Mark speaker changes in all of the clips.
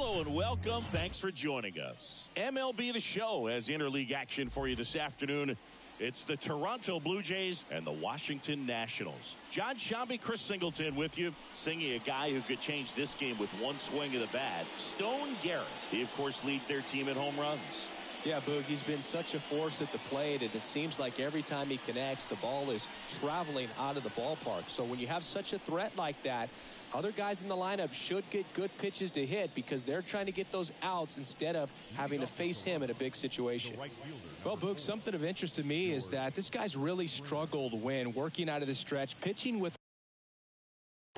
Speaker 1: Hello and welcome. Thanks for joining us. MLB The Show has interleague action for you this afternoon. It's the Toronto Blue Jays and the Washington Nationals. John Shambi, Chris Singleton with you, singing a guy who could change this game with one swing of the bat, Stone Garrett. He, of course, leads their team in home runs.
Speaker 2: Yeah, Boog, he's been such a force at the plate, and it seems like every time he connects, the ball is traveling out of the ballpark. So when you have such a threat like that, other guys in the lineup should get good pitches to hit because they're trying to get those outs instead of having to face him in a big situation. Well, Boog, something of interest to me is that this guy's really struggled when working out of the stretch, pitching with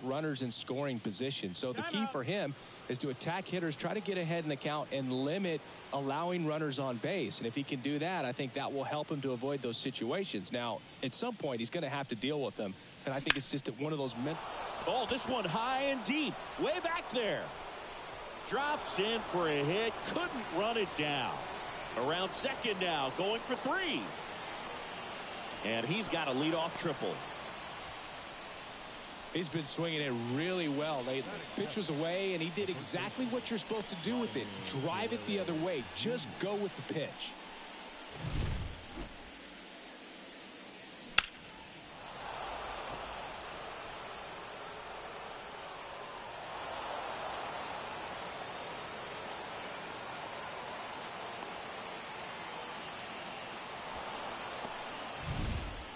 Speaker 2: runners in scoring position. So the key for him is to attack hitters, try to get ahead in the count, and limit allowing runners on base. And if he can do that, I think that will help him to avoid those situations. Now, at some point, he's going to have to deal with them. And I think it's just one of those
Speaker 1: Oh, this one high and deep, way back there. Drops in for a hit, couldn't run it down. Around second now, going for three. And he's got a leadoff triple.
Speaker 2: He's been swinging it really well lately. Pitch was away, and he did exactly what you're supposed to do with it. Drive it the other way. Just go with the pitch.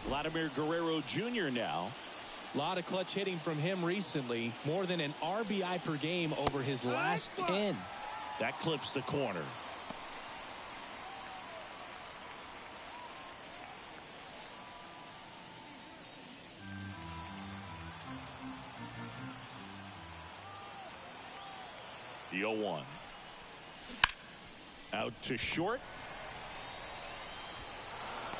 Speaker 1: Vladimir Guerrero Jr. now.
Speaker 2: A lot of clutch hitting from him recently. More than an RBI per game over his last 10.
Speaker 1: That clips the corner. The 0-1. Out to short.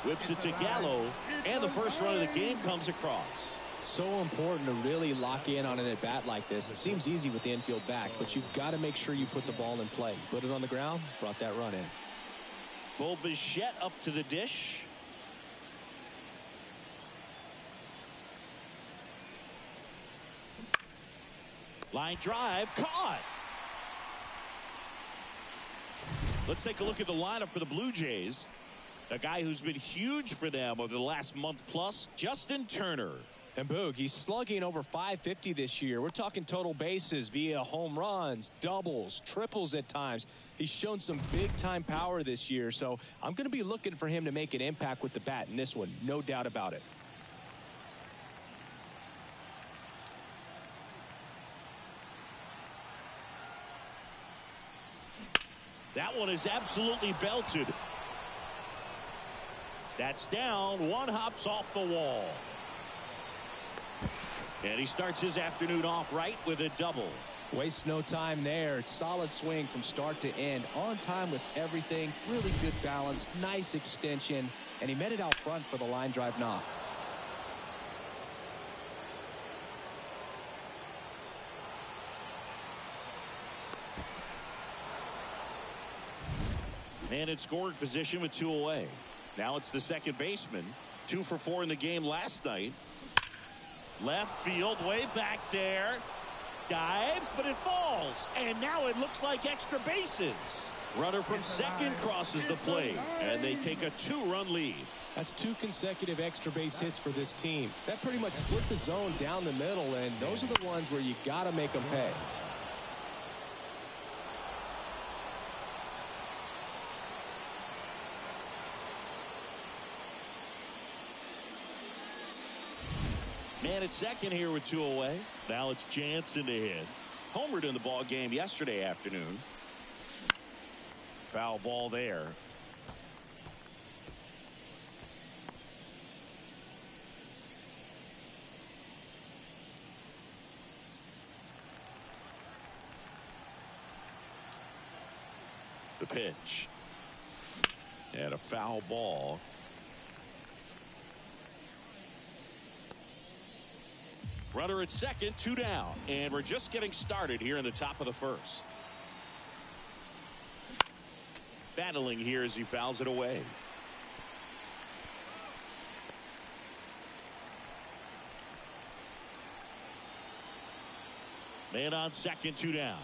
Speaker 1: Whips it to Gallo. And the first run of the game comes across.
Speaker 2: So important to really lock in on an at-bat like this. It seems easy with the infield back, but you've got to make sure you put the ball in play. Put it on the ground, brought that run in.
Speaker 1: Bo Bichette up to the dish. Line drive, caught. Let's take a look at the lineup for the Blue Jays. A guy who's been huge for them over the last month plus, Justin Turner.
Speaker 2: And Boog, he's slugging over 550 this year. We're talking total bases via home runs, doubles, triples at times. He's shown some big-time power this year, so I'm going to be looking for him to make an impact with the bat in this one, no doubt about it.
Speaker 1: That one is absolutely belted. That's down. One hops off the wall. And he starts his afternoon off right with a double.
Speaker 2: Wastes no time there. Solid swing from start to end. On time with everything. Really good balance. Nice extension. And he met it out front for the line drive knock.
Speaker 1: And in scoring position with 2 away. Now it's the second baseman. 2 for 4 in the game last night. Left field, way back there. Dives, but it falls. And now it looks like extra bases. Runner from second crosses the plate. And they take a 2-run lead.
Speaker 2: That's 2 consecutive extra base hits for this team. That pretty much split the zone down the middle, and those are the ones where you got to make them pay.
Speaker 1: Man at second here with 2 away. Now it's Jansen to hit. Homered in the ball game yesterday afternoon. Foul ball there. The pitch. And a foul ball. Runner at second, 2 down. And we're just getting started here in the top of the first. Battling here as he fouls it away. Man on second, 2 down.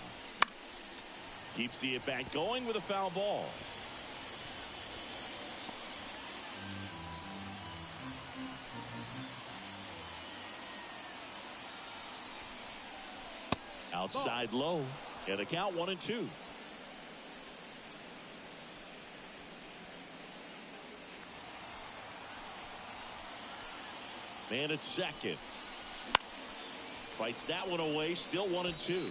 Speaker 1: Keeps the at-bat going with a foul ball. Outside low. And a count 1-2. Man at second. Fights that one away. Still 1-2.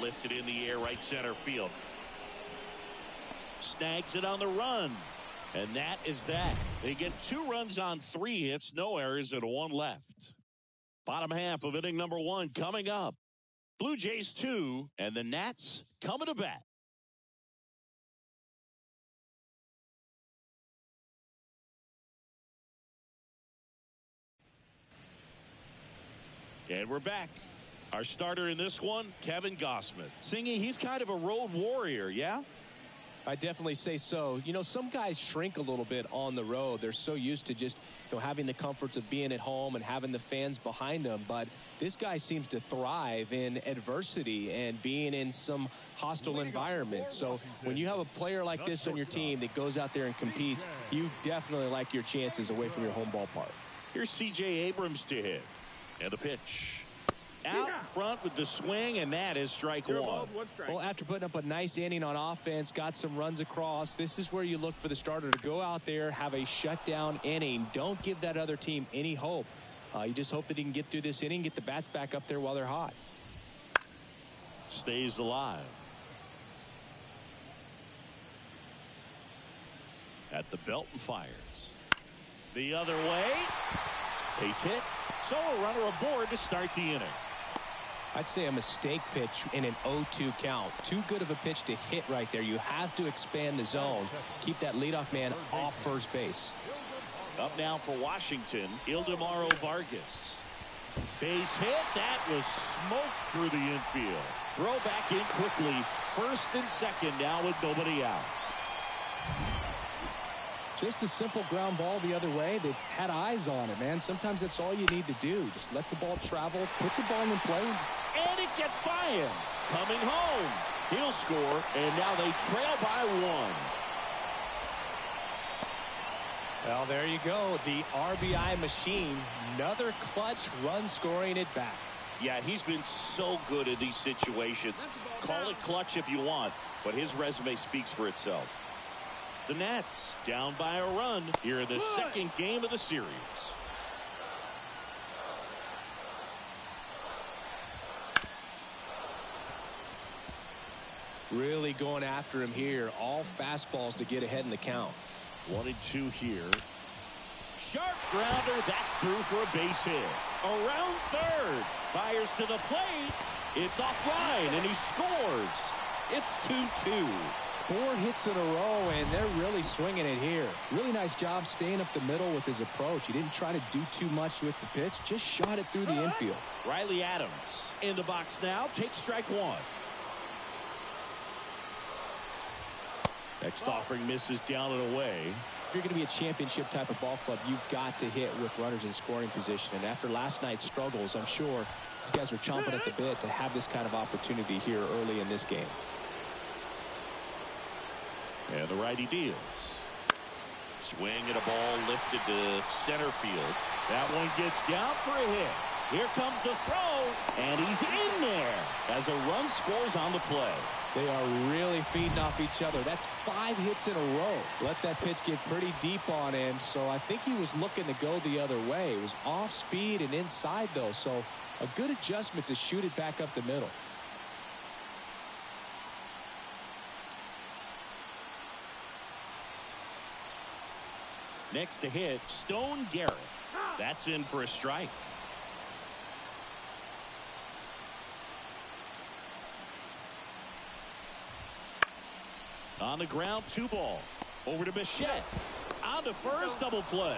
Speaker 1: Lifted in the air, right center field. Snags it on the run. And that is that. They get 2 runs on 3 hits, no errors, and 1 left. Bottom half of inning number 1 coming up. Blue Jays 2, and the Nats coming to bat. And we're back. Our starter in this one, Kevin Gausman. Singy, he's kind of a road warrior, yeah?
Speaker 2: I definitely say so. You know, some guys shrink a little bit on the road. They're so used to just, having the comforts of being at home and having the fans behind them. But this guy seems to thrive in adversity and being in some hostile environment. So when you have a player like this on your team that goes out there and competes, you definitely like your chances away from your home ballpark.
Speaker 1: Here's C.J. Abrams to hit. And the pitch. Out in front with the swing, and that is strike 1.
Speaker 2: Well, after putting up a nice inning on offense, got some runs across, this is where you look for the starter to go out there, have a shutdown inning. Don't give that other team any hope. You just hope that he can get through this inning, get the bats back up there while they're hot.
Speaker 1: Stays alive. At the belt and fires. The other way. Base hit. So a runner aboard to start the inning.
Speaker 2: I'd say a mistake pitch in an 0-2 count. Too good of a pitch to hit right there. You have to expand the zone. Keep that leadoff man off first base.
Speaker 1: Up now for Washington, Ildemaro Vargas. Base hit. That was smoked through the infield. Throw back in quickly. First and second now with nobody out.
Speaker 2: Just a simple ground ball the other way. They've had eyes on it, man. Sometimes that's all you need to do. Just let the ball travel, put the ball in play.
Speaker 1: And it gets by him. Coming home. He'll score, and now they trail by 1.
Speaker 2: Well, there you go. The RBI machine. Another clutch run scoring at bat.
Speaker 1: Yeah, he's been so good in these situations. Call it clutch if you want, but his resume speaks for itself. The Nats down by a run here in the second game of the series.
Speaker 2: Really going after him here. All fastballs to get ahead in the count.
Speaker 1: 1-2 here. Sharp grounder. That's through for a base hit. Around third. Fires to the plate. It's offline, and he scores. It's 2-2.
Speaker 2: 4 hits in a row, and they're really swinging it here. Really nice job staying up the middle with his approach. He didn't try to do too much with the pitch. Just shot it through the infield.
Speaker 1: Riley Adams in the box now. Takes strike 1. Next offering misses down and away.
Speaker 2: If you're going to be a championship type of ball club, you've got to hit with runners in scoring position. And after last night's struggles, I'm sure these guys are chomping at the bit to have this kind of opportunity here early in this game.
Speaker 1: And the righty deals. Swing and a ball lifted to center field. That one gets down for a hit. Here comes the throw, and he's in there as a run scores on the play.
Speaker 2: They are really feeding off each other. That's 5 hits in a row. Let that pitch get pretty deep on him, so I think he was looking to go the other way. It was off speed and inside, though, so a good adjustment to shoot it back up the middle.
Speaker 1: Next to hit, Stone Garrett. That's in for a strike. On the ground, 2 ball. Over to Bichette. On to first, double play.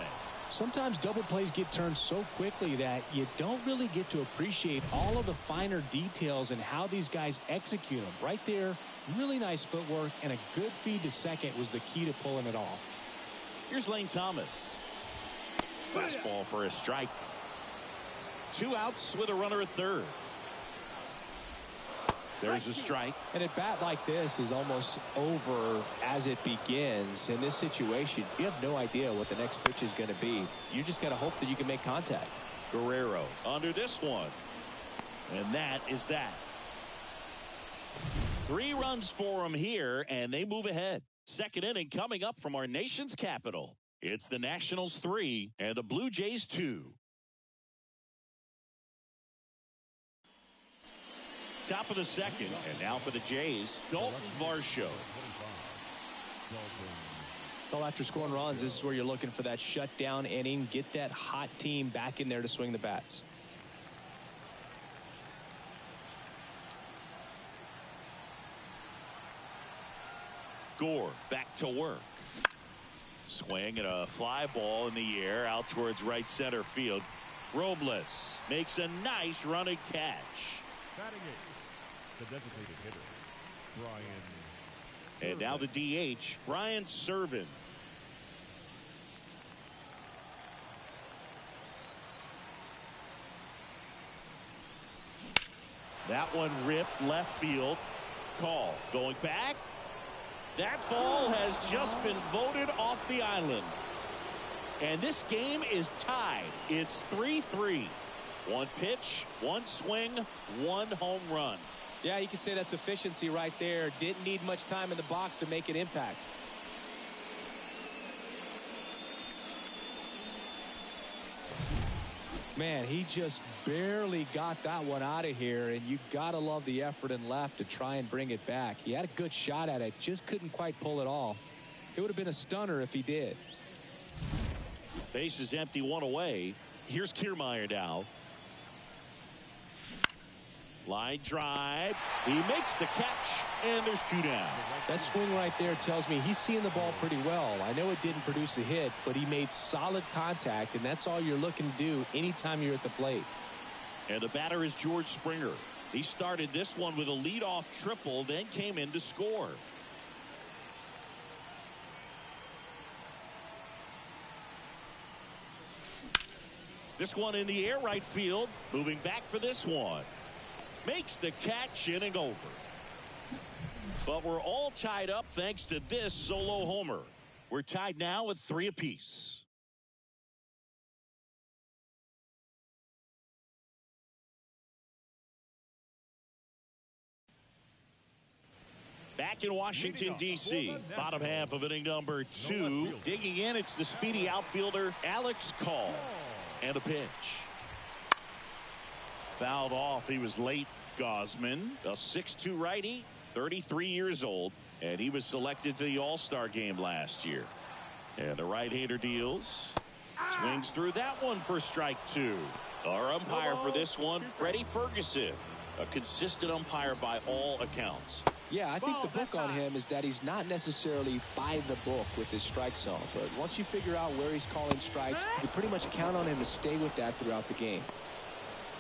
Speaker 2: Sometimes double plays get turned so quickly that you don't really get to appreciate all of the finer details and how these guys execute them. Right there, really nice footwork, and a good feed to second was the key to pulling it off.
Speaker 1: Here's Lane Thomas. Fastball for a strike. 2 outs with a runner at third. There's a strike.
Speaker 2: And a bat like this is almost over as it begins. In this situation, you have no idea what the next pitch is going to be. You just got to hope that you can make contact.
Speaker 1: Guerrero under this one. And that is that. 3 runs for him here, and they move ahead. Second inning coming up from our nation's capital. It's the Nationals 3 and the Blue Jays 2. Top of the second, and now for the Jays, Dalton Varsho.
Speaker 2: Well, after scoring runs, this is where you're looking for that shutdown inning. Get that hot team back in there to swing the bats.
Speaker 1: Gore back to work. Swing and a fly ball in the air out towards right center field. Robles makes a nice running catch.
Speaker 3: Batting eighth, the designated hitter, Brian.
Speaker 1: And now the DH, Brian Serven. That one ripped left field. Call going back. That ball has just been voted off the island. And this game is tied. It's 3-3. 1 pitch, 1 swing, 1 home run.
Speaker 2: Yeah, you could say that's efficiency right there. Didn't need much time in the box to make an impact. Man, he just barely got that one out of here, and you gotta love the effort in left to try and bring it back. He had a good shot at it, just couldn't quite pull it off. It would have been a stunner if he did.
Speaker 1: Base is empty, 1 away. Here's Kiermaier now. Line drive. He makes the catch, and there's 2 down.
Speaker 2: That swing right there tells me he's seeing the ball pretty well. I know it didn't produce a hit, but he made solid contact, and that's all you're looking to do anytime you're at the plate.
Speaker 1: And the batter is George Springer. He started this one with a leadoff triple, then came in to score. This one in the air, right field. Moving back for this one. Makes the catch, inning over. But we're all tied up thanks to this solo homer. We're tied now with 3 apiece. Back in Washington, D.C., bottom half of inning number 2. Digging in, it's the speedy outfielder, Alex Call. And a pitch. Fouled off. He was late. Gosman, a 6'2 righty, 33 years old, and he was selected to the All-Star game last year. And the right-hander deals. Swings through that one for strike 2. Our umpire for this one, Freddie Ferguson. A consistent umpire by all accounts.
Speaker 2: Yeah, I think the book on him is that he's not necessarily by the book with his strike zone. But once you figure out where he's calling strikes, you pretty much count on him to stay with that throughout the game.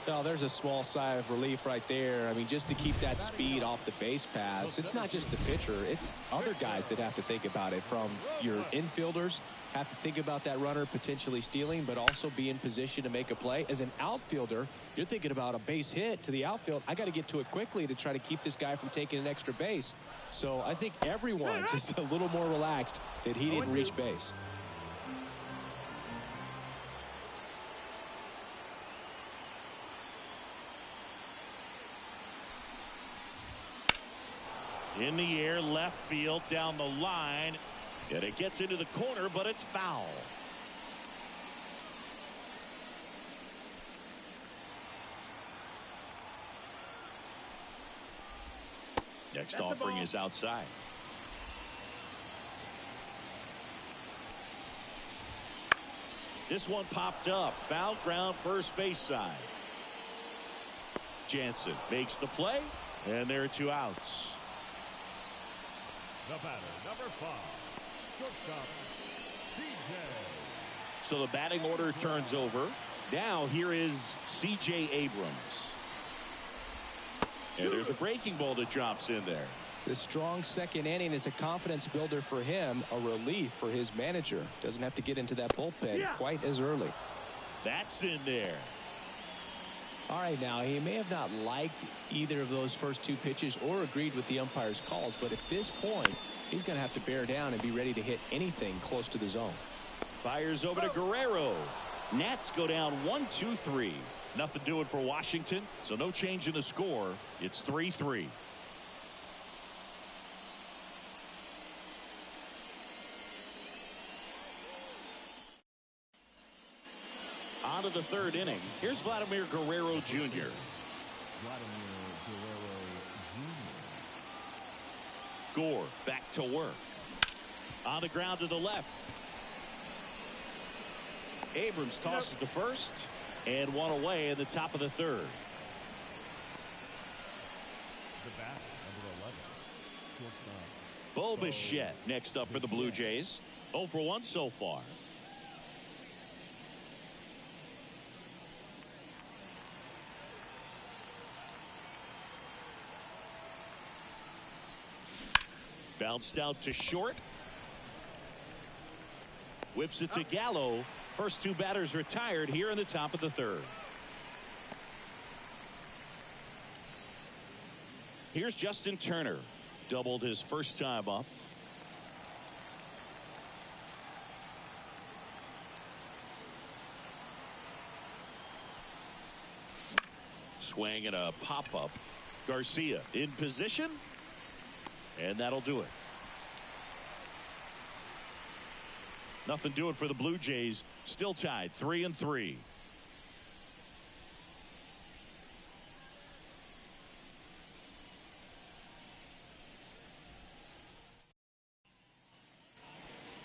Speaker 2: Well, there's a small sigh of relief right there. I mean, just to keep that speed off the base paths. It's not just the pitcher. It's other guys that have to think about it. From your infielders have to think about that runner potentially stealing, but also be in position to make a play. As an outfielder, you're thinking about a base hit to the outfield. I got to get to it quickly to try to keep this guy from taking an extra base. So I think everyone just a little more relaxed that he didn't reach base.
Speaker 1: In the air, left field, down the line. And it gets into the corner, but it's foul. Next offering is outside. This one popped up. Foul ground, first base side. Jansen makes the play, and there are 2 outs.
Speaker 3: The batter, number 5, shortstop, C.J.
Speaker 1: So the batting order turns over. Now here is C.J. Abrams. And there's a breaking ball that drops in there.
Speaker 2: The strong second inning is a confidence builder for him, a relief for his manager. Doesn't have to get into that bullpen quite as early.
Speaker 1: That's in there.
Speaker 2: All right, now he may have not liked either of those first two pitches or agreed with the umpire's calls, but at this point he's going to have to bear down and be ready to hit anything close to the zone.
Speaker 1: Fires over to Guerrero. Nats go down 1-2-3. Nothing doing for Washington, so no change in the score. It's 3-3. On to the third inning. Here's Vladimir Guerrero Jr.
Speaker 3: Vladimir Guerrero Jr.
Speaker 1: Gore back to work. On the ground to the left. Abrams tosses to first, and one away in the top of the third.
Speaker 3: The bat, number 11. Shortstop.
Speaker 1: Bo Bichette next up for the Blue Jays. 0 for 1 so far. Bounced out to short. Whips it to Gallo. First two batters retired here in the top of the third. Here's Justin Turner. Doubled his first time up. Swing and a pop-up. Garcia in position. And that'll do it. Nothing doing for the Blue Jays. Still tied 3-3.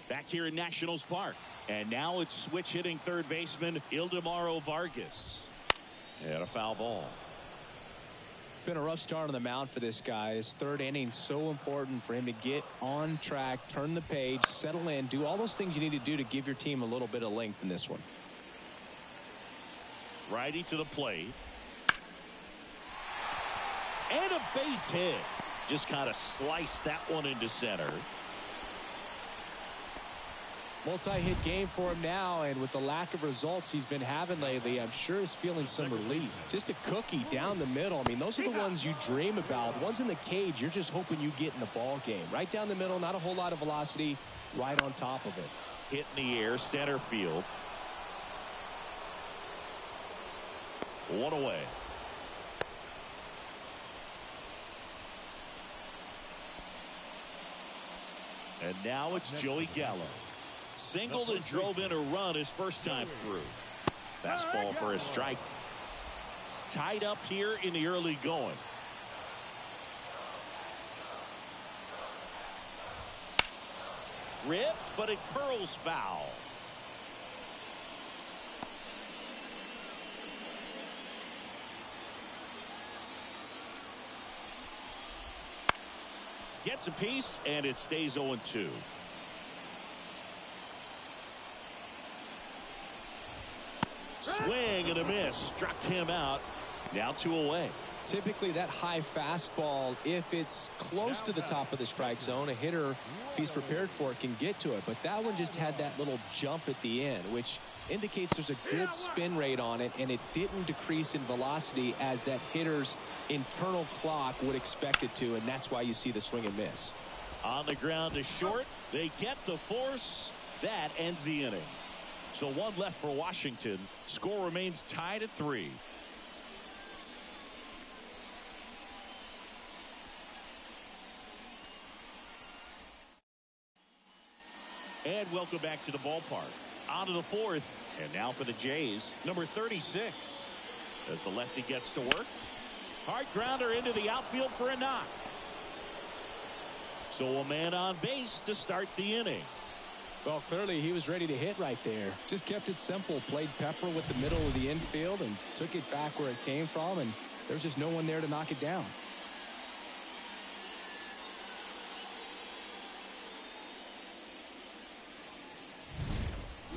Speaker 1: Back here in Nationals Park. And now it's switch hitting third baseman Ildemaro Vargas. And a foul ball.
Speaker 2: Been a rough start on the mound for this guy. His third inning so important for him to get on track, turn the page, settle in, do all those things you need to do to give your team a little bit of length in this one.
Speaker 1: Righty to the plate. And a base hit. Just kind of sliced that one into center.
Speaker 2: Multi-hit game for him now, and with the lack of results he's been having lately, I'm sure he's feeling some relief. Just a cookie down the middle. I mean, those are the ones you dream about. Ones in the cage, you're just hoping you get in the ball game. Right down the middle, not a whole lot of velocity, right on top of it.
Speaker 1: Hit in the air, center field. One away. And now it's Joey Gallo. Singled and drove in a run his first time through. Fastball for a strike. Tied up here in the early going. Ripped, but it curls foul. Gets a piece, and it stays 0-2. Swing and a miss. Struck him out. Now 2 away.
Speaker 2: Typically that high fastball, if it's close to the top of the strike zone, a hitter, if he's prepared for it, can get to it. But that one just had that little jump at the end, which indicates there's a good spin rate on it, and it didn't decrease in velocity as that hitter's internal clock would expect it to, and that's why you see the swing and miss.
Speaker 1: On the ground to short. They get the force. That ends the inning. So one left for Washington. Score remains tied at 3. And welcome back to the ballpark. On to the fourth. And now for the Jays, number 36. As the lefty gets to work. Hard grounder into the outfield for a knock. So a man on base to start the inning.
Speaker 2: Well, clearly he was ready to hit right there. Just kept it simple. Played pepper with the middle of the infield and took it back where it came from, and there's just no one there to knock it down.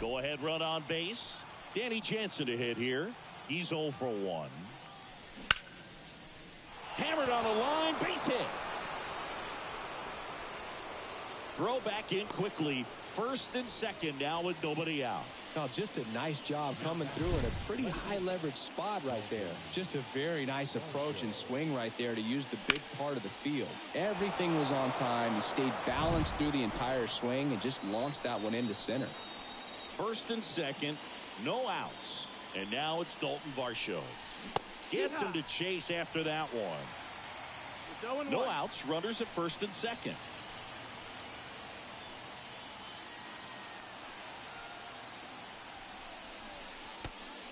Speaker 1: Go ahead run on base. Danny Jansen to hit here. He's 0 for 1. Hammered on the line. Base hit. Throw back in quickly. First and second now with nobody out.
Speaker 2: Oh, just a nice job coming through in a pretty high leverage spot right there. Just a very nice approach and swing right there to use the big part of the field. Everything was on time. He stayed balanced through the entire swing and just launched that one into center.
Speaker 1: First and second, no outs. And now it's Dalton Varsho. Gets him to chase after that one. No outs, runners at first and second.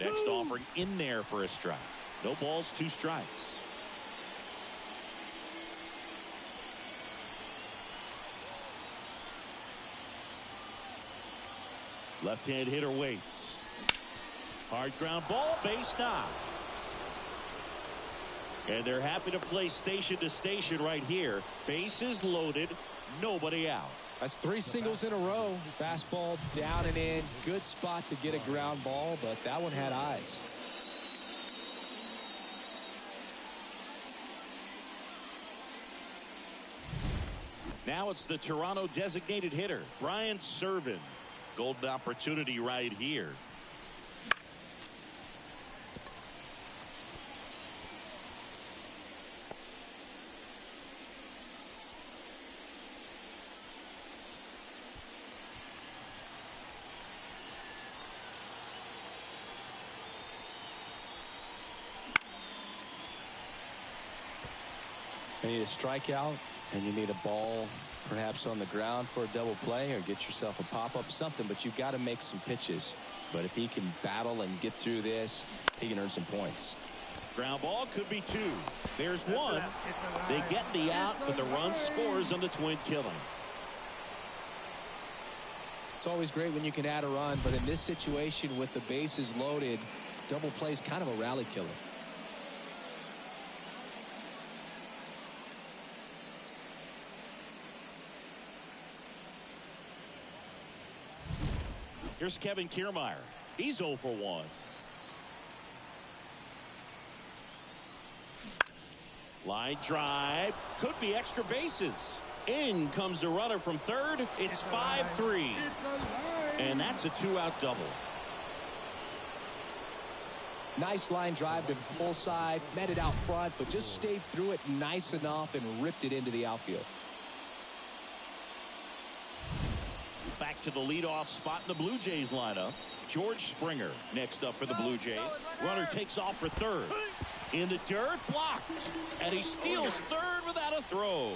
Speaker 1: Next offering in there for a strike. No balls, 2 strikes. Left-hand hitter waits. Hard ground ball, base knock. And they're happy to play station to station right here. Bases loaded, nobody out.
Speaker 2: That's 3 singles in a row. Fastball down and in. Good spot to get a ground ball, but that one had eyes.
Speaker 1: Now it's the Toronto designated hitter, Brian Serven. Golden opportunity right here.
Speaker 2: You need a strikeout, and you need a ball perhaps on the ground for a double play or get yourself a pop-up, something, but you've got to make some pitches. But if he can battle and get through this, he can earn some points.
Speaker 1: Ground ball could be 2. There's 1. They get the out, but the run scores on the twin killing.
Speaker 2: It's always great when you can add a run, but in this situation with the bases loaded, double play is kind of a rally killer.
Speaker 1: Here's Kevin Kiermaier. He's 0 for 1. Line drive. Could be extra bases. In comes the runner from third. It's 5-3. And that's a 2-out double.
Speaker 2: Nice line drive to the pull side. Met it out front, but just stayed through it nice enough and ripped it into the outfield.
Speaker 1: Back to the leadoff spot in the Blue Jays lineup. George Springer next up for the Blue Jays. Runner takes off for third. In the dirt, blocked. And he steals third without a throw.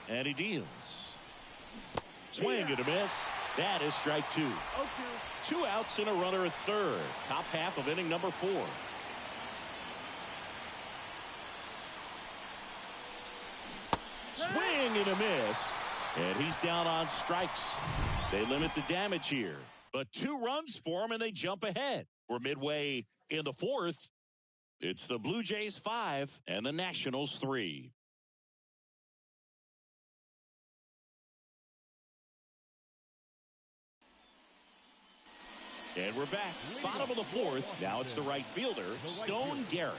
Speaker 1: And he deals. Swing and a miss. That is strike 2. 2 outs and a runner at third. Top half of inning number 4. Swing and a miss. And he's down on strikes. They limit the damage here. But 2 runs for him and they jump ahead. We're midway in the 4th. It's the Blue Jays 5 and the Nationals 3. And we're back. Bottom of the 4th. Now it's the right fielder, Stone Garrett.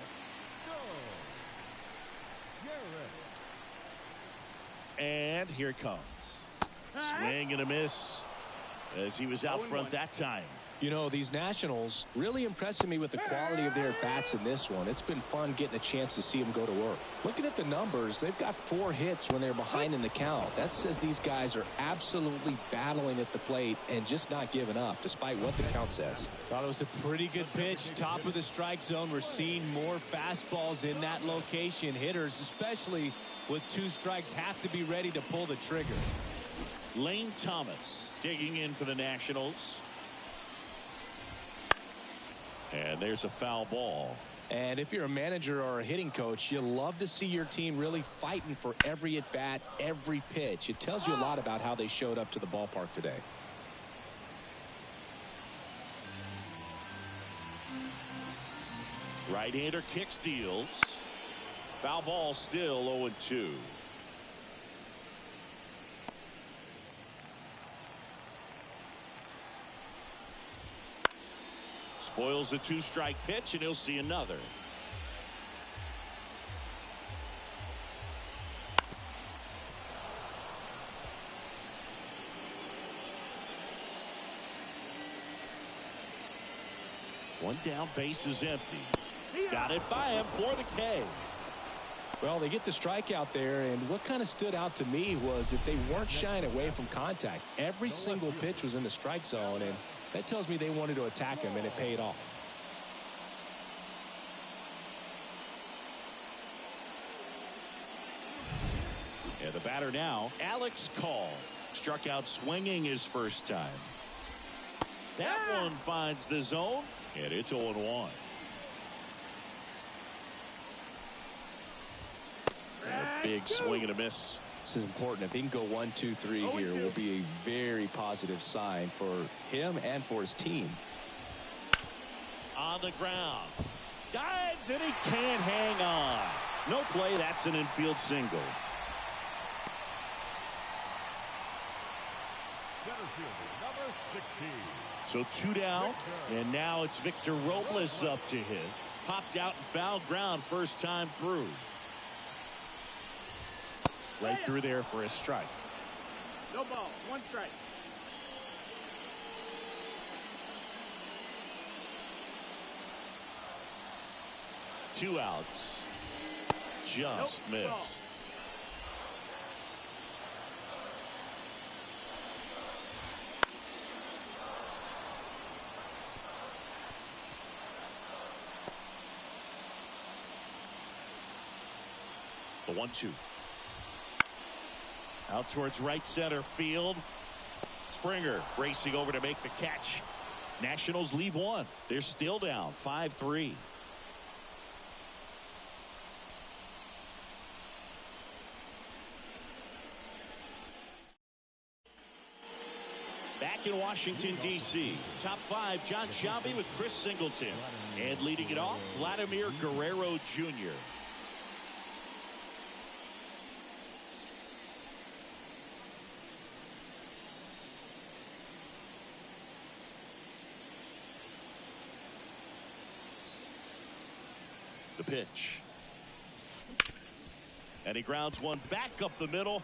Speaker 1: And here it comes. Swing and a miss as he was out front that time.
Speaker 2: You know, these Nationals really impressing me with the quality of their bats in this one. It's been fun getting a chance to see them go to work. Looking at the numbers, they've got 4 hits when they're behind in the count. That says these guys are absolutely battling at the plate and just not giving up, despite what the count says.
Speaker 4: Thought it was a pretty good pitch. Top of the strike zone. We're seeing more fastballs in that location. Hitters, especially with 2 strikes, have to be ready to pull the trigger.
Speaker 1: Lane Thomas digging in for the Nationals. And there's a foul ball.
Speaker 2: And if you're a manager or a hitting coach, you love to see your team really fighting for every at-bat, every pitch. It tells you a lot about how they showed up to the ballpark today.
Speaker 1: Right-hander kicks, deals. Foul ball, still 0-2. Spoils the 2-strike pitch, and he'll see another. One down, base is empty. Got it by him for the K.
Speaker 2: Well, they get the strikeout there, and what kind of stood out to me was that they weren't shying away from contact. Every single pitch was in the strike zone, and that tells me they wanted to attack him, and it paid off.
Speaker 1: And the batter now, Alex Call. Struck out swinging his first time. That one finds the zone, and it's 0-1. A big swing and a miss.
Speaker 2: This is important. If he can go 1, 2, 3 here, will be a very positive sign for him and for his team.
Speaker 1: On the ground. Dives, and he can't hang on. No play. That's an infield single.
Speaker 3: Number 16.
Speaker 1: So 2 down, and now it's Victor Robles up to hit. Popped out and fouled ground first time through. Right through there for a strike.
Speaker 5: No ball, 1 strike.
Speaker 1: Two outs. Just missed. The 1-2. Out towards right center field. Springer racing over to make the catch. Nationals leave 1. They're still down 5-3. Back in Washington, D.C. Top 5, John Sciambi with Chris Singleton. And leading it off, Vladimir Guerrero Jr. The pitch. And he grounds one back up the middle.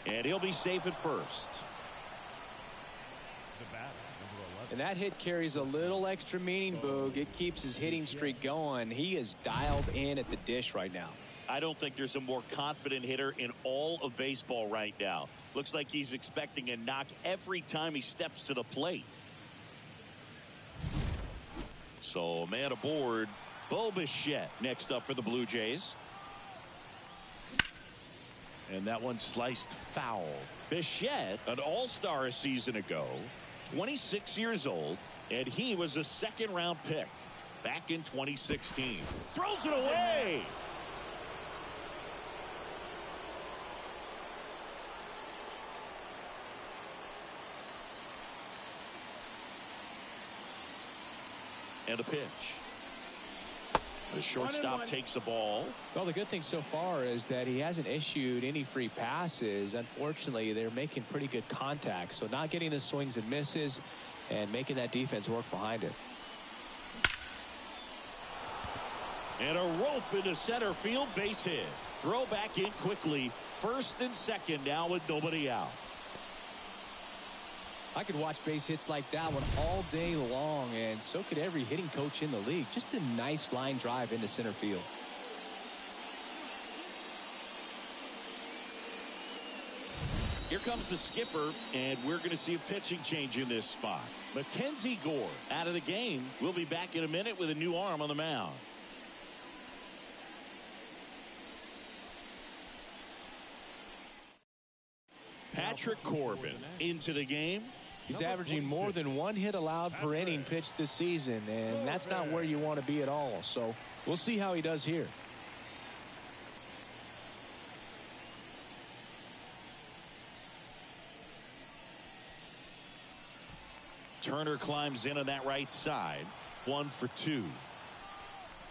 Speaker 1: And he'll be safe at first.
Speaker 3: The bat, number 11.
Speaker 2: And that hit carries a little extra meaning, Boog. It keeps his hitting streak going. He is dialed in at the dish right now.
Speaker 1: I don't think there's a more confident hitter in all of baseball right now. Looks like he's expecting a knock every time he steps to the plate. So man aboard, Bo Bichette next up for the Blue Jays. And that one sliced foul. Bichette, an all-star a season ago, 26 years old, and he was a 2nd-round pick back in 2016. Throws it away. And a pitch. The shortstop takes the ball.
Speaker 2: Well, the good thing so far is that he hasn't issued any free passes. Unfortunately, they're making pretty good contact. So not getting the swings and misses and making that defense work behind it.
Speaker 1: And a rope into center field, base hit. Throw back in quickly. 1st and 2nd now with nobody out.
Speaker 2: I could watch base hits like that one all day long, and so could every hitting coach in the league. Just a nice line drive into center field.
Speaker 1: Here comes the skipper, and we're going to see a pitching change in this spot. Mackenzie Gore out of the game. We'll be back in a minute with a new arm on the mound. Patrick Corbin into the game.
Speaker 2: He's averaging more than 1 hit allowed per inning pitched this season, and that's not where you want to be at all. So we'll see how he does here.
Speaker 1: Turner climbs in on that right side. 1 for 2.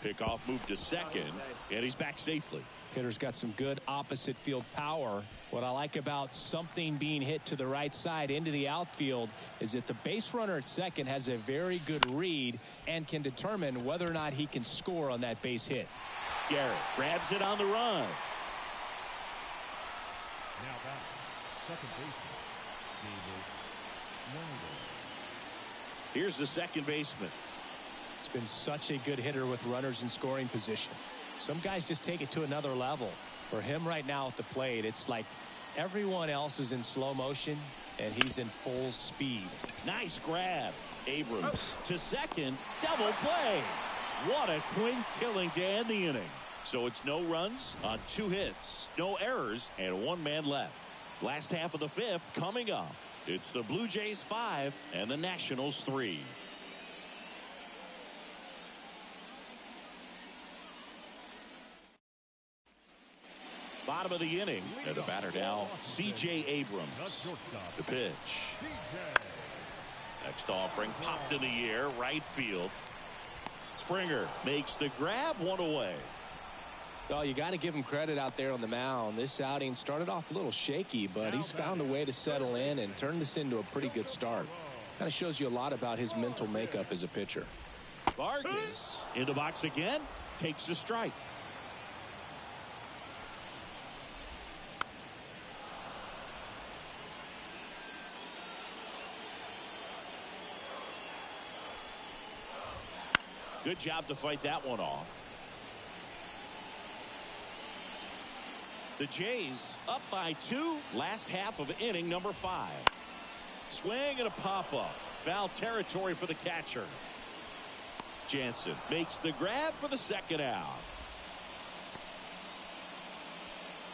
Speaker 1: Pickoff move to 2nd, and he's back safely.
Speaker 4: Hitter's got some good opposite field power. What I like about something being hit to the right side into the outfield is that the base runner at second has a very good read and can determine whether or not he can score on that base hit.
Speaker 1: Garrett grabs it on the run.
Speaker 3: Now back, second baseman, David Snyder.
Speaker 1: Here's the second baseman.
Speaker 4: It's been such a good hitter with runners in scoring position. Some guys just take it to another level. For him right now at the plate, it's like everyone else is in slow motion and he's in full speed.
Speaker 1: Nice grab. Abrams to second. Double play. What a twin killing to end the inning. So it's no runs on 2 hits, no errors, and 1 man left. Last half of the 5th coming up. It's the Blue Jays 5 and the Nationals 3. Bottom of the inning, and the batter now, C.J. Abrams. The pitch. Next offering popped in the air, right field. Springer makes the grab, 1 away.
Speaker 2: Well, you got to give him credit out there on the mound. This outing started off a little shaky, but he's found a way to settle in and turn this into a pretty good start. Kind of shows you a lot about his mental makeup as a pitcher.
Speaker 1: Vargas in the box again, takes the strike. Good job to fight that one off. The Jays up by 2. Last half of inning number 5. Swing and a pop-up. Foul territory for the catcher. Jansen makes the grab for the second out.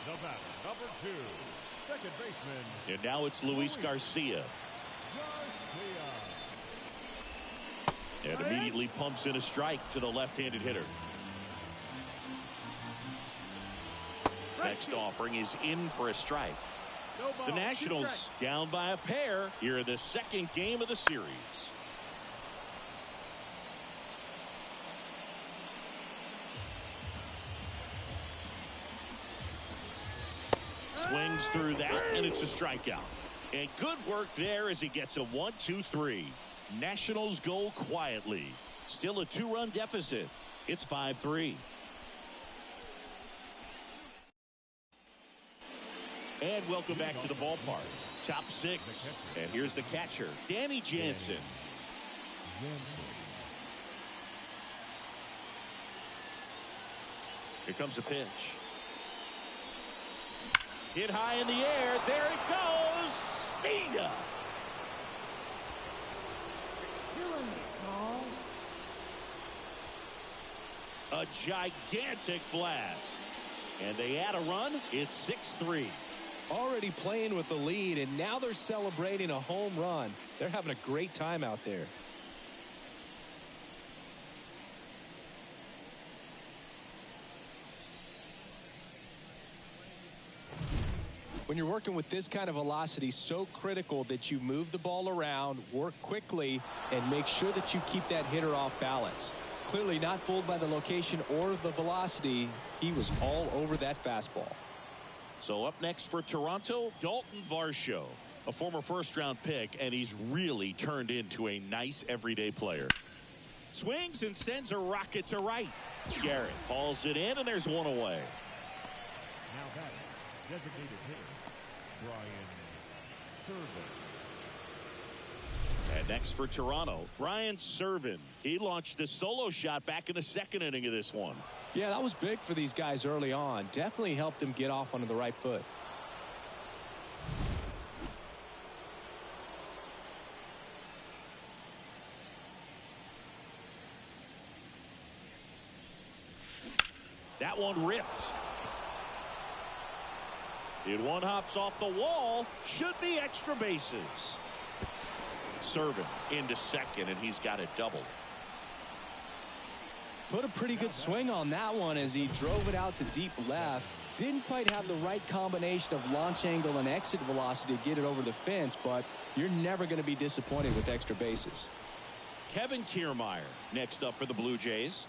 Speaker 3: The batter, number 2, second baseman.
Speaker 1: And now it's Luis Garcia. And immediately pumps in a strike to the left-handed hitter. Next offering is in for a strike. The Nationals down by a pair here in the second game of the series. Swings through that, and it's a strikeout. And good work there as he gets a 1-2-3. Nationals go quietly. Still a 2-run deficit. It's 5-3. And welcome back to the ballpark. Top 6. And here's the catcher, Danny Jansen. Here comes a pitch. Hit high in the air. There it goes. Cena.
Speaker 6: Killing me, Smalls.
Speaker 1: A gigantic blast. And they add a run. It's 6-3.
Speaker 2: Already playing with the lead, and now they're celebrating a home run. They're having a great time out there. When you're working with this kind of velocity, so critical that you move the ball around, work quickly, and make sure that you keep that hitter off balance. Clearly not fooled by the location or the velocity. He was all over that fastball.
Speaker 1: So up next for Toronto, Dalton Varsho, a former first-round pick, and he's really turned into a nice everyday player. Swings and sends a rocket to right. Garrett hauls it in, and there's 1 away.
Speaker 3: Now batting, designated hitter, Brian Serven.
Speaker 1: And next for Toronto, Brian Serven. He launched a solo shot back in the second inning of this one.
Speaker 2: Yeah, that was big for these guys early on. Definitely helped them get off onto the right foot.
Speaker 1: That one ripped. And one hops off the wall. Should be extra bases. Serven into second, and he's got it doubled.
Speaker 2: Put a pretty good swing on that one as he drove it out to deep left. Didn't quite have the right combination of launch angle and exit velocity to get it over the fence, but you're never going to be disappointed with extra bases.
Speaker 1: Kevin Kiermaier next up for the Blue Jays.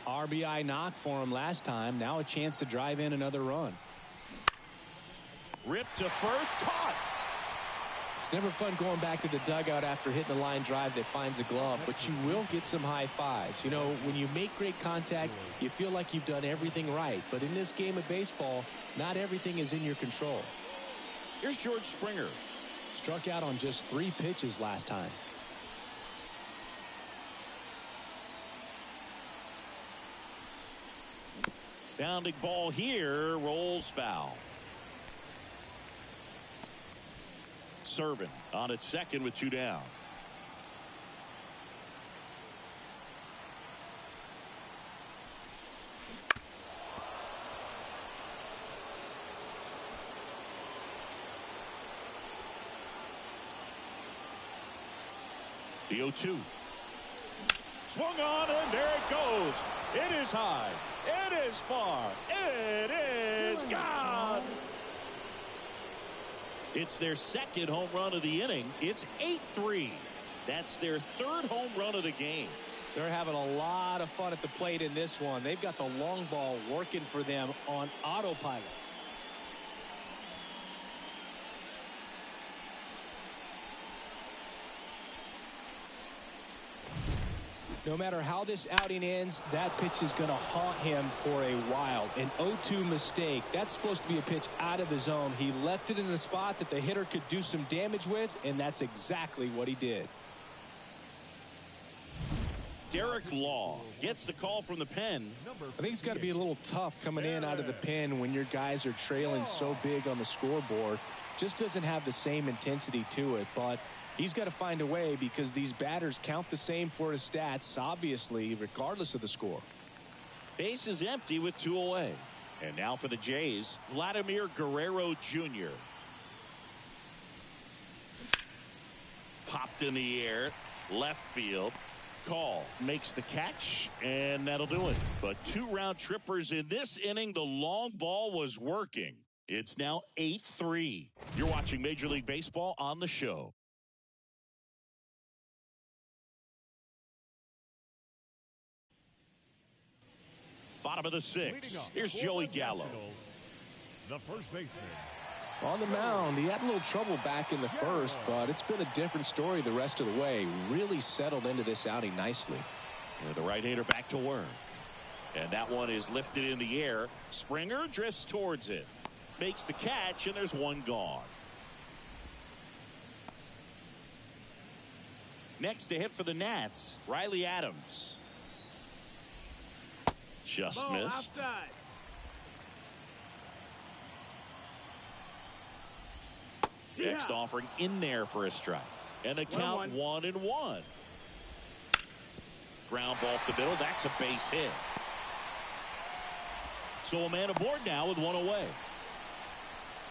Speaker 4: RBI knock for him last time. Now a chance to drive in another run.
Speaker 1: Ripped to first, caught.
Speaker 2: It's never fun going back to the dugout after hitting a line drive that finds a glove, but you will get some high fives. You know, when you make great contact, you feel like you've done everything right. But in this game of baseball, not everything is in your control.
Speaker 1: Here's George Springer.
Speaker 4: Struck out on just 3 pitches last time.
Speaker 1: Bounding ball here, rolls foul. Serving on its second with 2 down. The 0-2. Swung on, and there it goes. It is high. It is far. It is gone. It's their second home run of the inning. It's 8-3. That's their 3rd home run of the game.
Speaker 2: They're having a lot of fun at the plate in this one. They've got the long ball working for them on autopilot.
Speaker 4: No matter how this outing ends, that pitch is going to haunt him for a while. An 0-2 mistake. That's supposed to be a pitch out of the zone. He left it in a spot that the hitter could do some damage with, and that's exactly what he did.
Speaker 1: Derek Law gets the call from the pen.
Speaker 4: I think it's got to be a little tough coming in out of the pen when your guys are trailing so big on the scoreboard. Just doesn't have the same intensity to it, but he's got to find a way because these batters count the same for his stats, obviously, regardless of the score.
Speaker 1: Base is empty with 2 away. And now for the Jays, Vladimir Guerrero Jr. Popped in the air, left field. Call makes the catch, and that'll do it. But 2 round trippers in this inning. The long ball was working. It's now 8-3. You're watching Major League Baseball on the show. Bottom of the 6th. Here's Joey Gallo.
Speaker 3: The first baseman.
Speaker 4: On the mound, he had a little trouble back in the first, but it's been a different story the rest of the way. Really settled into this outing nicely.
Speaker 1: And the right-hander back to work. And that one is lifted in the air. Springer drifts towards it. Makes the catch, and there's 1 gone. Next to hit for the Nats, Riley Adams. Just
Speaker 5: Ball
Speaker 1: missed.
Speaker 5: outside.
Speaker 1: Next
Speaker 5: Yeah.
Speaker 1: offering in there for a strike. And the count 1-1. Ground ball up the middle. That's a base hit. So a man aboard now with 1 away.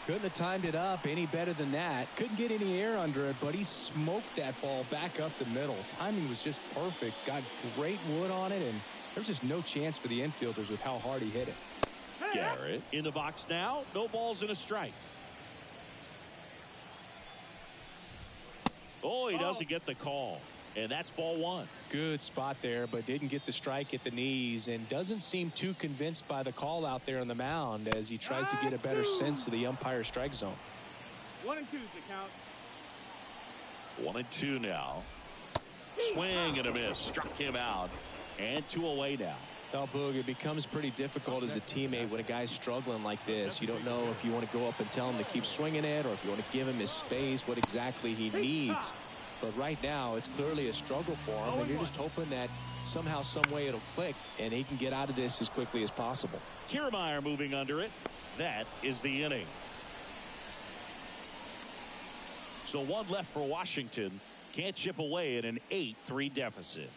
Speaker 4: Couldn't have timed it up any better than that. Couldn't get any air under it, but he smoked that ball back up the middle. Timing was just perfect. Got great wood on it, and there was just no chance for the infielders with how hard he hit it.
Speaker 1: Garrett in the box now. No balls and a strike. Oh, he doesn't get the call. And that's ball 1.
Speaker 4: Good spot there, but didn't get the strike at the knees and doesn't seem too convinced by the call out there on the mound as he tries to get a better sense of the umpire strike zone.
Speaker 5: 1 and 2 is the count.
Speaker 1: 1-2 now. Swing and a miss. Struck him out. And 2 away now.
Speaker 2: Well, Boog, it becomes pretty difficult as a teammate when a guy's struggling like this. You don't know if you want to go up and tell him to keep swinging it or if you want to give him his space, what exactly he needs. But right now, it's clearly a struggle for him, and you're just hoping that somehow, some way it'll click, and he can get out of this as quickly as possible.
Speaker 1: Kiermaier moving under it. That is the inning. So 1 left for Washington. Can't chip away at an 8-3 deficit.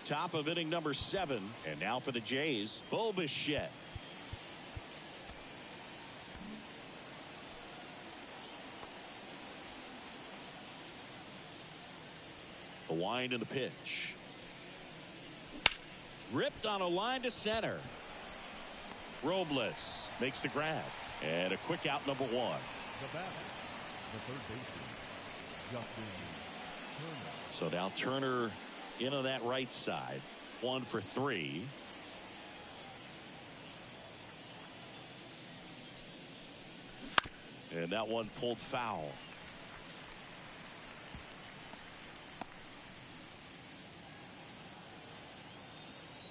Speaker 1: Top of inning number 7. And now for the Jays, Bo Bichette. The wind and the pitch. Ripped on a line to center. Robles makes the grab. And a quick out, number 1.
Speaker 3: The batter, The third baseman, Justin Turner.
Speaker 1: So now Turner in on that right side. 1 for 3. And that one pulled foul.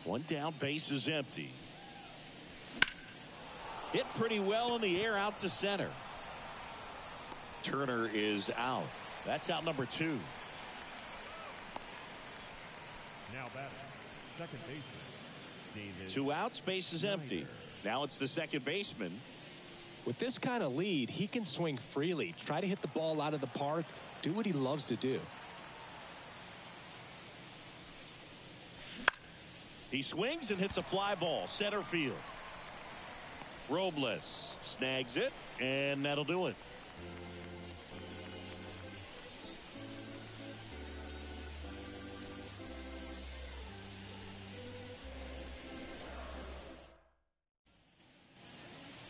Speaker 1: One down, base is empty. Hit pretty well in the air out to center. Turner is out. That's out number 2.
Speaker 3: Now batting, second baseman, David.
Speaker 1: 2 outs, base is empty. Now it's the second baseman.
Speaker 2: With this kind of lead, he can swing freely, try to hit the ball out of the park, do what he loves to do.
Speaker 1: He swings and hits a fly ball, center field. Robles snags it, and that'll do it.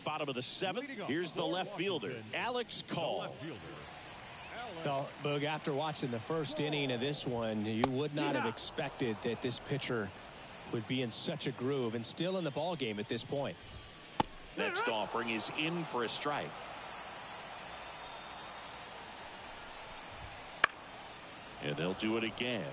Speaker 1: Bottom of the 7th. Here's the left fielder, Alex Call.
Speaker 2: Well, Boog, after watching the first inning of this one, you would not have expected that this pitcher would be in such a groove and still in the ball game at this point.
Speaker 1: Next offering is in for a strike. And they'll do it again.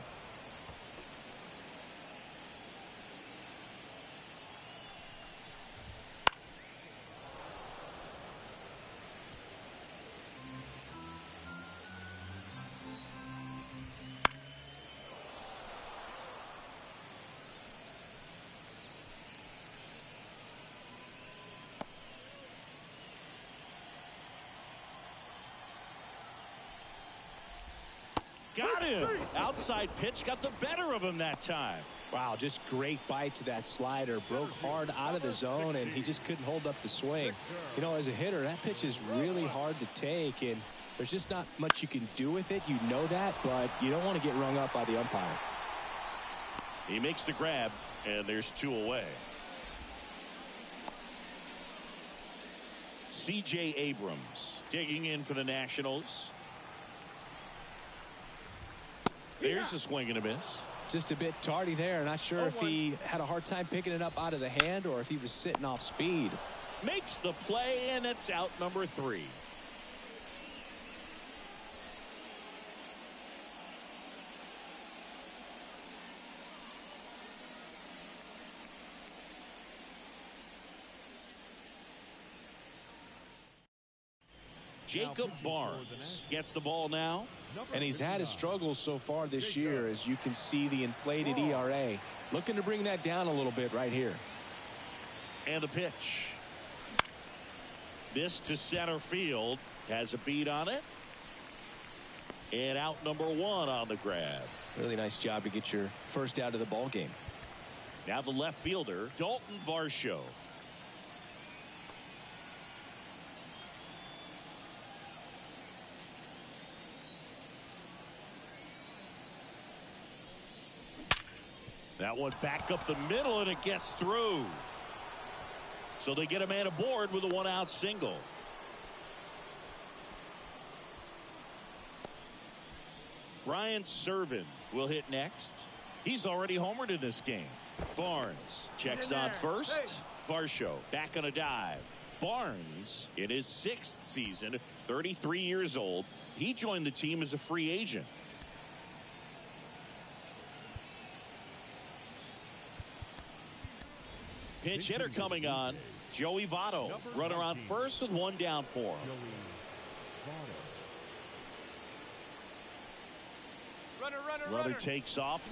Speaker 1: Got him. Outside pitch got the better of him that time.
Speaker 2: Wow, just great bite to that slider. Broke hard out of the zone, and he just couldn't hold up the swing. You know, as a hitter, that pitch is really hard to take, and there's just not much you can do with it. You know that, but you don't want to get rung up by the umpire.
Speaker 1: He makes the grab, and there's 2 away. C.J. Abrams digging in for the Nationals. There's a swing and a miss.
Speaker 2: Just a bit tardy there. Not sure if he had a hard time picking it up out of the hand or if he was sitting off speed.
Speaker 1: Makes the play, and it's out number 3. Jacob Barnes gets the ball now.
Speaker 2: And he's had his struggles so far this year, as you can see the inflated ERA. Looking to bring that down a little bit right here.
Speaker 1: And the pitch. This to center field. Has a beat on it. And out number 1 on the grab.
Speaker 2: Really nice job to get your first out of the ball game.
Speaker 1: Now the left fielder, Dalton Varsho. That one back up the middle, and it gets through. So they get a man aboard with a 1-out single. Ryan Serven will hit next. He's already homered in this game. Barnes checks on first. Varsho back on a dive. Barnes in his 6th season, 33 years old. He joined the team as a free agent. Pinch hitter coming on. Joey Votto. Runner on first with 1 down for him. Runner takes off.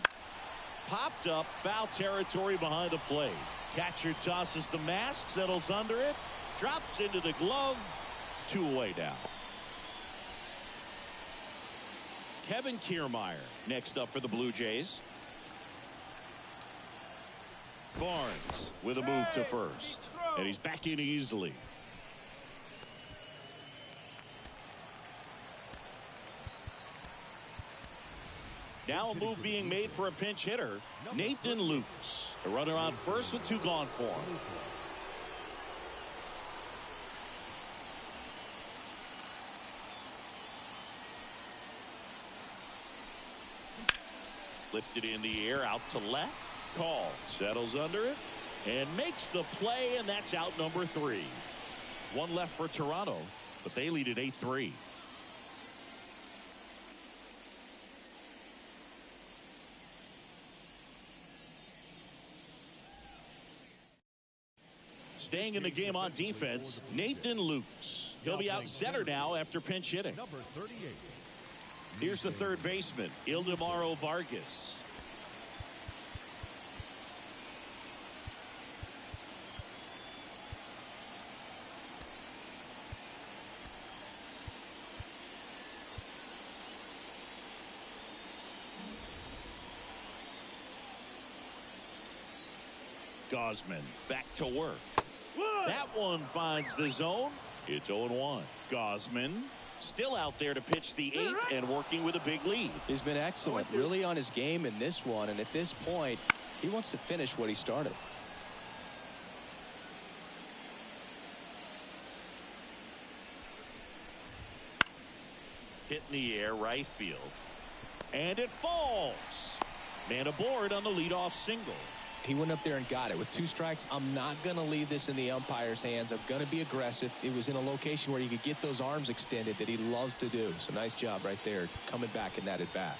Speaker 1: Popped up. Foul territory behind the plate. Catcher tosses the mask. Settles under it. Drops into the glove. 2 away now. Kevin Kiermaier next up for the Blue Jays. Barnes with a move to first. And he's back in easily. Now a move being made for a pinch hitter, Nathan Lukes. The runner on first with 2 gone for him. Lifted in the air, out to left. Call, settles under it, and makes the play, and that's out number 3. One left for Toronto, but they lead at 8-3. Staying in the game on defense, Nathan Lukes. He'll be out center now after pinch hitting.
Speaker 3: Number 38.
Speaker 1: Here's the third baseman, Ildemaro Vargas. Gausman back to work. That one finds the zone. It's 0-1. Gausman still out there to pitch the 8th and working with a big lead.
Speaker 2: He's been excellent, really on his game in this one, and at this point he wants to finish what he started.
Speaker 1: Hit in the air, right field, and it falls. Man aboard on the leadoff single.
Speaker 2: He went up there and got it with 2 strikes. I'm not going to leave this in the umpire's hands. I'm going to be aggressive. It was in a location where you could get those arms extended that he loves to do. So nice job right there coming back in that at bat.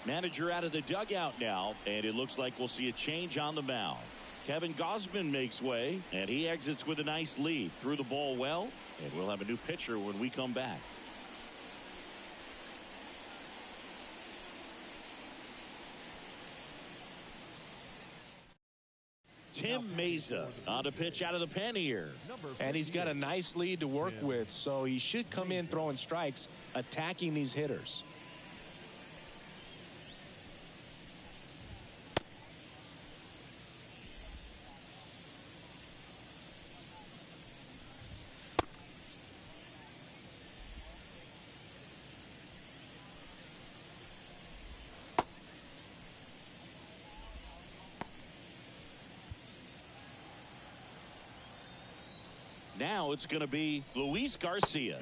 Speaker 1: Manager out of the dugout now, and it looks like we'll see a change on the mound. Kevin Gausman makes way, and he exits with a nice lead. Threw the ball well, and we'll have a new pitcher when we come back. Tim Meza on to pitch out of the pen here.
Speaker 4: And he's got a nice lead to work with, so he should come in throwing strikes, attacking these hitters.
Speaker 1: Now it's going to be Luis Garcia.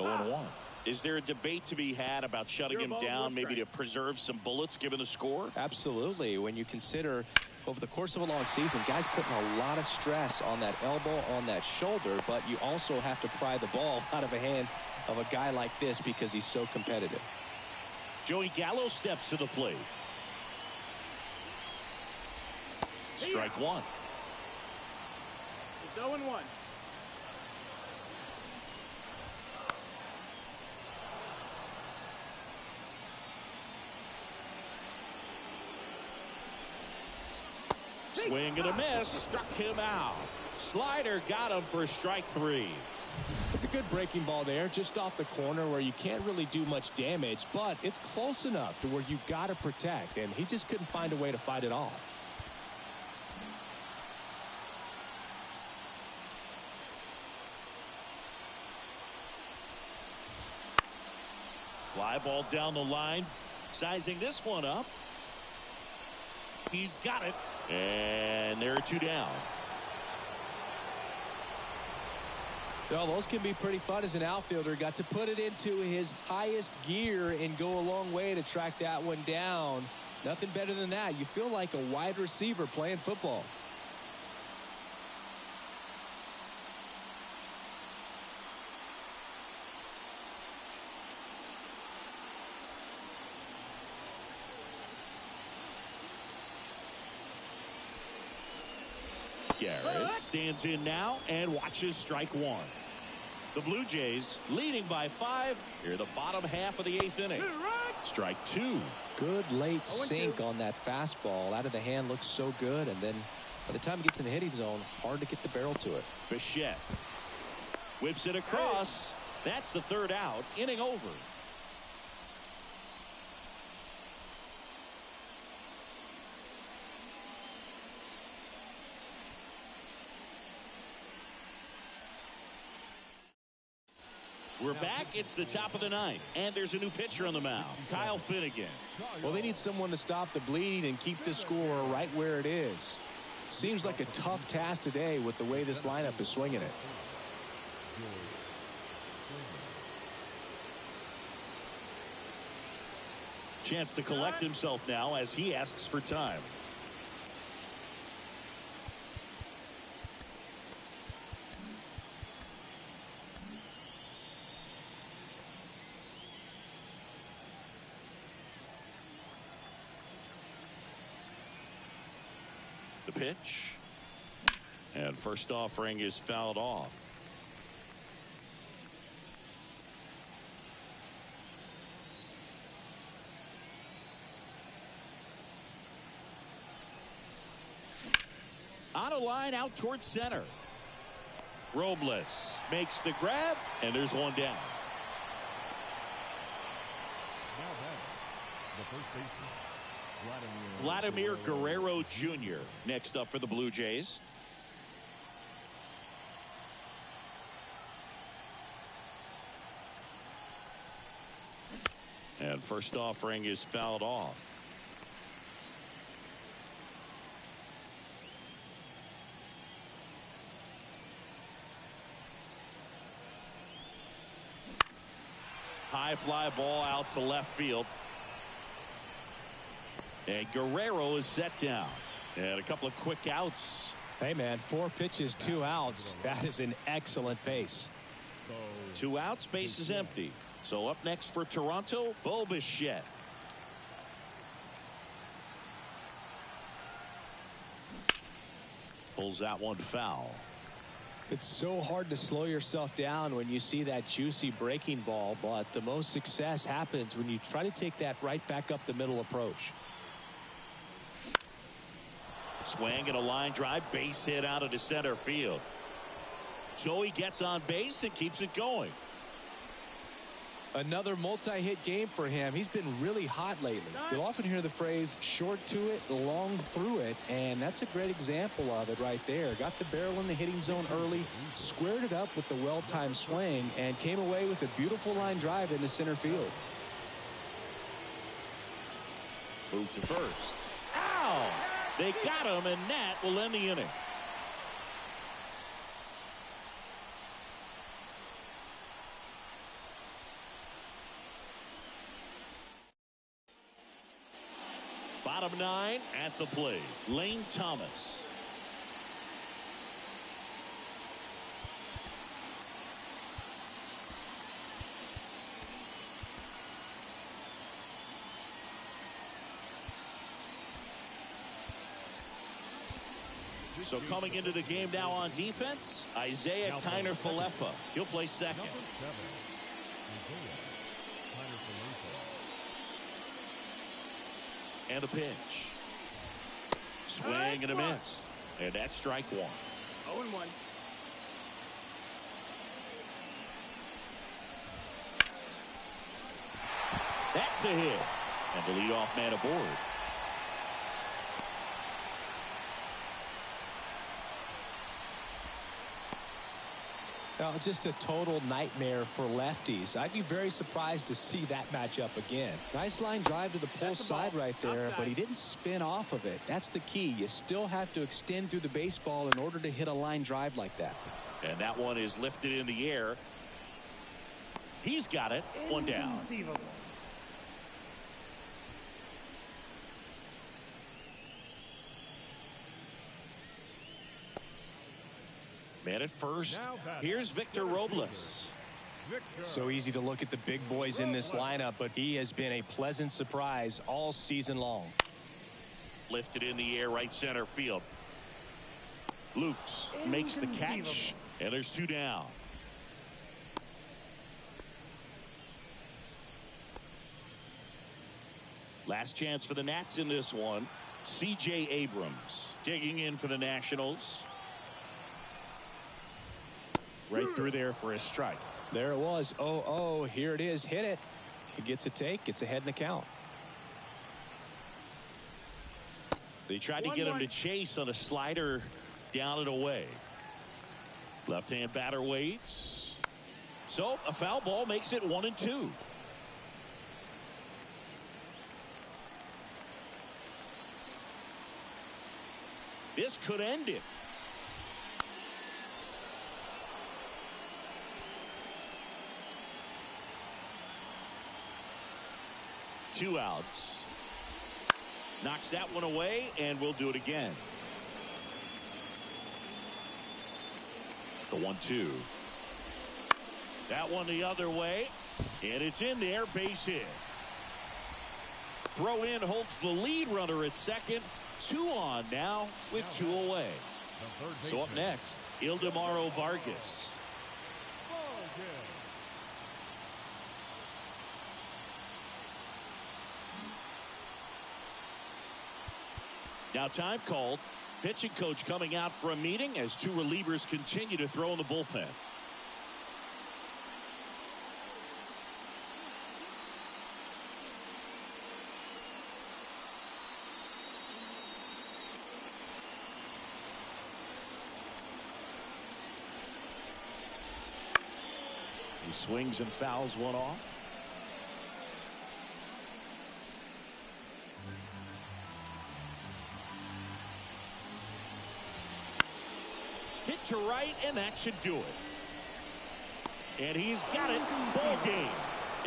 Speaker 1: 0-1. Is there a debate to be had about shutting him down, maybe to preserve some bullets given the score?
Speaker 2: Absolutely. When you consider over the course of a long season, guys putting a lot of stress on that elbow, on that shoulder, but you also have to pry the ball out of the hand of a guy like this because he's so competitive.
Speaker 1: Joey Gallo steps to the plate. Strike 1.
Speaker 5: It's 0-1.
Speaker 1: Swing and a miss. Struck him out. Slider got him for strike 3.
Speaker 4: It's a good breaking ball there, just off the corner where you can't really do much damage, but it's close enough to where you got to protect, and he just couldn't find a way to fight it off.
Speaker 1: Fly ball down the line. Sizing this one up. He's got it. And there are 2 down.
Speaker 2: Well, those can be pretty fun as an outfielder. Got to put it into his highest gear and go a long way to track that one down. Nothing better than that. You feel like a wide receiver playing football.
Speaker 1: Garrett stands in now and watches strike 1. The Blue Jays leading by 5 here the bottom half of the 8th inning. Strike 2.
Speaker 2: Good late sink on that fastball. Out of the hand looks so good, and then by the time it gets in the hitting zone, hard to get the barrel to it.
Speaker 1: Bichette whips it across. That's the 3rd out. Inning over. We're back. It's the top of the 9th, and there's a new pitcher on the mound, Kyle Finnegan.
Speaker 4: Well, they need someone to stop the bleeding and keep the score right where it is. Seems like a tough task today with the way this lineup is swinging it.
Speaker 1: Chance to collect himself now as he asks for time. The pitch. And first offering is fouled off. On a line out towards center. Robles makes the grab, and there's one down.
Speaker 3: Now batting, the first baseman,
Speaker 1: Vladimir Guerrero Jr. next up for the Blue Jays. And first offering is fouled off. High fly ball out to left field. And Guerrero is set down. And a couple of quick outs.
Speaker 4: Hey, man, 4 pitches, 2 outs. That is an excellent pace.
Speaker 1: 2 outs, base is empty. So up next for Toronto, Bo Bichette. Pulls that one foul.
Speaker 4: It's so hard to slow yourself down when you see that juicy breaking ball, but the most success happens when you try to take that right back up the middle approach.
Speaker 1: Swing and a line drive, base hit out into center field. Joey gets on base and keeps it going.
Speaker 2: Another multi-hit game for him. He's been really hot lately. You'll often hear the phrase short to it, long through it, and that's a great example of it right there. Got the barrel in the hitting zone early, squared it up with the well-timed swing, and came away with a beautiful line drive into center field.
Speaker 1: Move to first. Ow! They got him, and that will end the inning. Bottom 9 at the plate. Lane Thomas. So coming into the game now on defense, Isaiah Kiner-Falefa. He'll play second.
Speaker 3: number 7, Isaiah Kiner-Falefa.
Speaker 1: And a pitch. Swing and a miss. And that's strike 1.
Speaker 5: 0-1.
Speaker 1: That's a hit. And the leadoff man aboard.
Speaker 4: Now, just a total nightmare for lefties. I'd be very surprised to see that matchup again.
Speaker 2: Nice line drive to the pull side right there,
Speaker 5: Outside.
Speaker 2: but he didn't spin off of it. That's the key. You still have to extend through the baseball in order to hit a line drive like that.
Speaker 1: And that one is lifted in the air. He's got it. One down.
Speaker 6: Inconceivable.
Speaker 1: Man at first. Here's Victor Robles.
Speaker 4: So easy to look at the big boys in this lineup, but he has been a pleasant surprise all season long.
Speaker 1: Lifted in the air, right center field. Lukes makes the catch, and there's 2 down. Last chance for the Nats in this one. C.J. Abrams digging in for the Nationals. Right through there for a strike.
Speaker 4: There it was. 0-0. Here it is. Hit it. He gets a take. Gets ahead in the count.
Speaker 1: They tried to get him to chase on a slider down and away. Left-hand batter waits. So a foul ball makes it 1-2. This could end it. 2 outs. Knocks that one away, and we'll do it again. The 1-2. That one the other way, and it's in there, base hit. Throw in holds the lead runner at second. 2 on now with 2 away. So up next, Ildemaro Vargas. Now time called. Pitching coach coming out for a meeting as 2 relievers continue to throw in the bullpen. He swings and fouls one off. Hit to right, and that should do it. And he's got it. Ball game.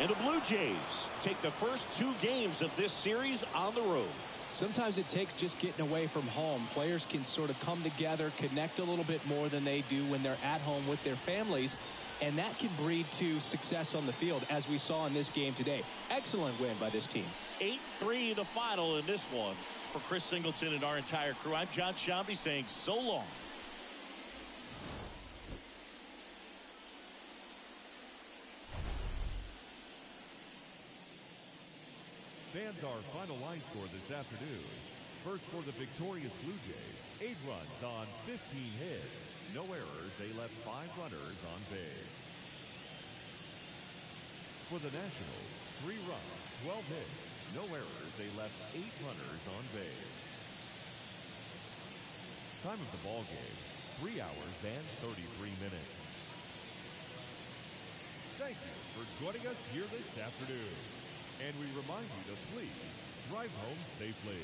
Speaker 1: And the Blue Jays take the first 2 games of this series on the road.
Speaker 2: Sometimes it takes just getting away from home. Players can sort of come together, connect a little bit more than they do when they're at home with their families. And that can breed to success on the field, as we saw in this game today. Excellent win by this team.
Speaker 1: 8-3 the final in this one. For Chris Singleton and our entire crew, I'm John Shambi saying so long.
Speaker 3: Fans, our final line score this afternoon. First for the victorious Blue Jays, 8 runs on 15 hits. No errors. They left 5 runners on base. For the Nationals, 3 runs, 12 hits. No errors. They left 8 runners on base. Time of the ball game, 3 hours and 33 minutes. Thank you for joining us here this afternoon. And we remind you to please drive home safely.